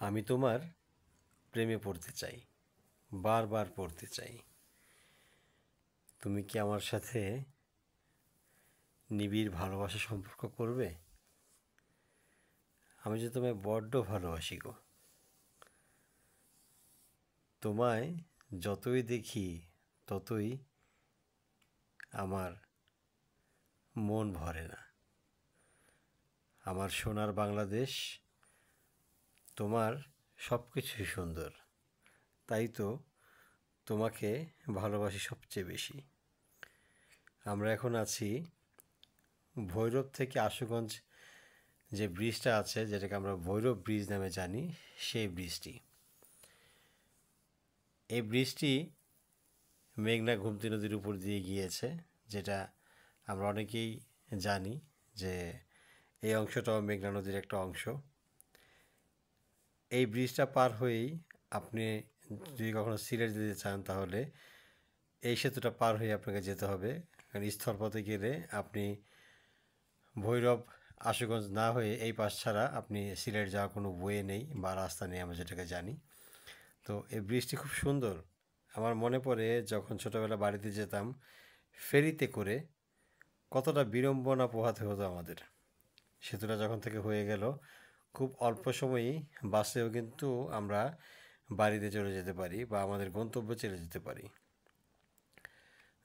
আমি তোমার প্রেমে পড়তে চাই, বারবার পড়তে চাই। তুমি কি আমার সাথে নিবিড় ভালোবাসা সম্পর্ক করবে? আমি যে তোমায় বড্ড ভালোবাসি গো। তোমায় যতই দেখি ততই আমার মন ভরে না। আমার সোনার বাংলাদেশ, তোমার সব কিছুই সুন্দর, তাই তো তোমাকে ভালোবাসি সবচেয়ে বেশি। আমরা এখন আছি ভৈরব থেকে আশুগঞ্জ, যে ব্রিজটা আছে যেটাকে আমরা ভৈরব ব্রিজ নামে জানি, সেই ব্রিজটি। এই ব্রিজটি মেঘনা গোমতী নদীর উপর দিয়ে গিয়েছে, যেটা আমরা অনেকেই জানি যে এই অংশটাও মেঘনা নদীর একটা অংশ। এই ব্রিজটা পার হয়েই আপনি যদি কখনো সিলেট যেতে চান তাহলে এই সেতুটা পার হয়ে আপনাকে যেতে হবে, কারণ স্থলপথে গেলে আপনি ভৈরব আশুগঞ্জ না হয়ে এই পাশ ছাড়া আপনি সিলেট যাওয়ার কোনো ওয়ে নেই বা রাস্তা নেই, আমরা যেটাকে জানি। তো এই ব্রিজটি খুব সুন্দর। আমার মনে পড়ে যখন ছোটোবেলা বাড়িতে যেতাম ফেরিতে করে, কতটা বিড়ম্বনা পোহাতে হতো আমাদের। সেতুটা যখন থেকে হয়ে গেল, খুব অল্প সময়েই বাসেও কিন্তু আমরা বাড়িতে চলে যেতে পারি বা আমাদের গন্তব্যে চলে যেতে পারি।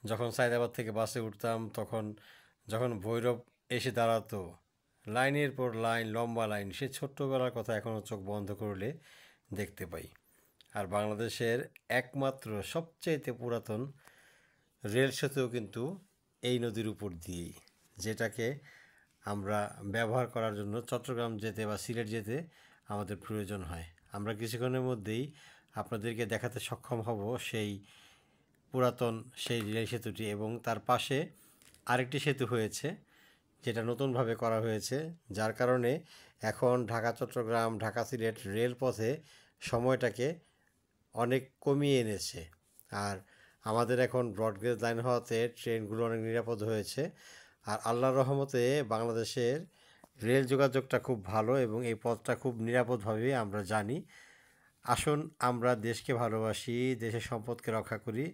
যখন সায়দাবাদ থেকে বাসে উঠতাম তখন যখন ভৈরব এসে দাঁড়াতো, লাইনের পর লাইন, লম্বা লাইন, সে ছোট্টবেলার কথা এখনও চোখ বন্ধ করলে দেখতে পাই। আর বাংলাদেশের একমাত্র সবচাইতে পুরাতন রেল সেতুও কিন্তু এই নদীর উপর দিয়েই, যেটাকে আমরা ব্যবহার করার জন্য চট্টগ্রাম যেতে বা সিলেট যেতে আমাদের প্রয়োজন হয়। আমরা কিছুক্ষণের মধ্যেই আপনাদেরকে দেখাতে সক্ষম হব সেই পুরাতন সেই রেল সেতুটি, এবং তার পাশে আরেকটি সেতু হয়েছে যেটা নতুনভাবে করা হয়েছে, যার কারণে এখন ঢাকা চট্টগ্রাম, ঢাকা সিলেট রেলপথে সময়টাকে অনেক কমিয়ে এনেছে। আর আমাদের এখন ব্রডগেজ লাইন হওয়াতে ট্রেনগুলো অনেক নিরাপদ হয়েছে। আর আল্লাহর রহমতে বাংলাদেশের রেল যোগাযোগটা খুব ভালো এবং এই পথটা খুব নিরাপদভাবে আমরা জানি। আসুন আমরা দেশকে ভালোবাসি, দেশের সম্পদকে রক্ষা করি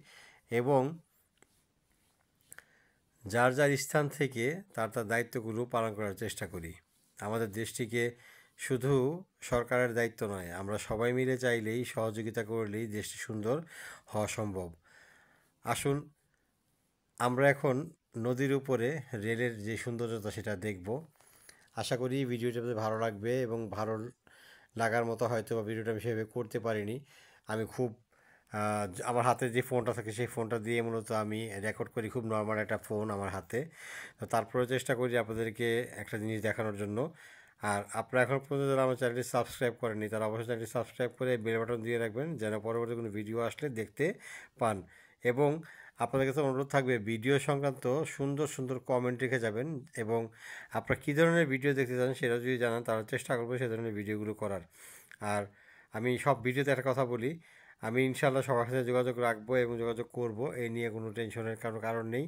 এবং যার যার স্থান থেকে তার তার দায়িত্বগুলো পালন করার চেষ্টা করি। আমাদের দেশটিকে শুধু সরকারের দায়িত্ব নয়, আমরা সবাই মিলে চাইলেই, সহযোগিতা করলেই দেশটি সুন্দর হওয়া সম্ভব। আসুন আমরা এখন নদীর উপরে রেলের যে সৌন্দর্যতা সেটা দেখব। আশা করি ভিডিওটা ভালো লাগবে এবং ভালো লাগার মতো হয়তো বা ভিডিওটা আমি সেভাবে করতে পারিনি। আমি খুব আমার হাতে যে ফোনটা থাকে সেই ফোনটা দিয়ে মূলত আমি রেকর্ড করি, খুব নর্মাল একটা ফোন আমার হাতে। তো তারপরেও চেষ্টা করি আপনাদেরকে একটা জিনিস দেখানোর জন্য। আর আপনারা এখন পর্যন্ত যারা আমার চ্যানেলটি সাবস্ক্রাইব করেননি তারা অবশ্যই চ্যানেলটি সাবস্ক্রাইব করে বেল বাটন দিয়ে রাখবেন, যেন পরবর্তী কোনো ভিডিও আসলে দেখতে পান। এবং আপনাদের কাছে অনুরোধ থাকবে ভিডিও সংক্রান্ত সুন্দর সুন্দর কমেন্ট রেখে যাবেন, এবং আপনারা কী ধরনের ভিডিও দেখতে চান সেটা যদি জানান তাহলে চেষ্টা করবো সে ধরনের ভিডিওগুলো করার। আর আমি সব ভিডিওতে একটা কথা বলি, আমি ইনশাআল্লাহ সবার সাথে যোগাযোগ রাখবো এবং যোগাযোগ করব, এই নিয়ে কোনো টেনশনের কারণ নেই।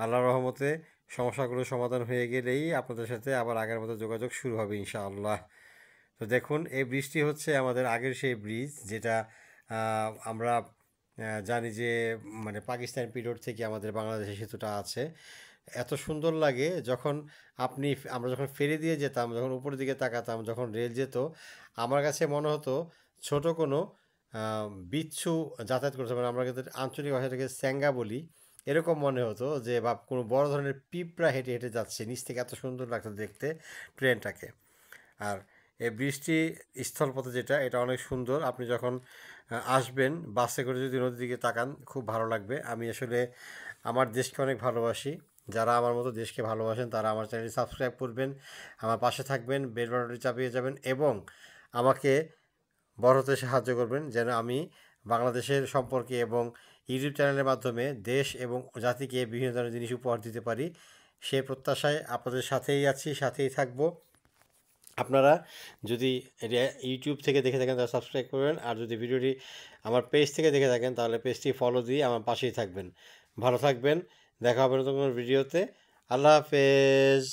আল্লাহর রহমতে সমস্যাগুলো সমাধান হয়ে গেলেই আপনাদের সাথে আবার আগের মতো যোগাযোগ শুরু হবে ইনশাআল্লাহ। তো দেখুন, এই ব্রিজটি হচ্ছে আমাদের আগের সেই ব্রিজ, যেটা আমরা জানি যে মানে পাকিস্তান পিরিয়ড থেকে আমাদের বাংলাদেশে সেতুটা আছে। এত সুন্দর লাগে যখন আমরা যখন ফেরি দিয়ে যেতাম, যখন উপরের দিকে তাকাতাম, যখন রেল যেত, আমার কাছে মনে হতো ছোট কোনো বিচ্ছু যাতায়াত করছে, মানে আমরা কিন্তু আঞ্চলিক ভাষাটাকে স্যাঙ্গা বলি, এরকম মনে হতো যে বা কোনো বড় ধরনের পিঁপড়া হেঁটে হেঁটে যাচ্ছে নিচ থেকে, এত সুন্দর লাগতো দেখতে ট্রেনটাকে। আর এই ব্রিজটি স্থলপথে যেটা, এটা অনেক সুন্দর। আপনি যখন আসবেন বাসে করে যদি নদীর দিকে তাকান খুব ভালো লাগবে। আমি আসলে আমার দেশকে অনেক ভালোবাসি। যারা আমার মতো দেশকে ভালোবাসেন তারা আমার চ্যানেলটি সাবস্ক্রাইব করবেন, আমার পাশে থাকবেন, বেল বাটনটি চাপিয়ে যাবেন এবং আমাকে বড় হতে সাহায্য করবেন, যেন আমি বাংলাদেশের সম্পর্কে এবং ইউটিউব চ্যানেলের মাধ্যমে দেশ এবং জাতিকে বিভিন্ন ধরনের জিনিস উপহার দিতে পারি। সেই প্রত্যাশায় আপনাদের সাথেই আছি, সাথেই থাকবো। আপনারা যদি এটা ইউটিউব থেকে দেখে থাকেন তাহলে সাবস্ক্রাইব করবেন, আর যদি ভিডিওটি আমার পেজ থেকে দেখে থাকেন তাহলে পেজটি ফলো দিয়ে আমার পাশেই থাকবেন। ভালো থাকবেন, দেখা হবে নতুন কোনো ভিডিওতে। আল্লাহ হাফেজ।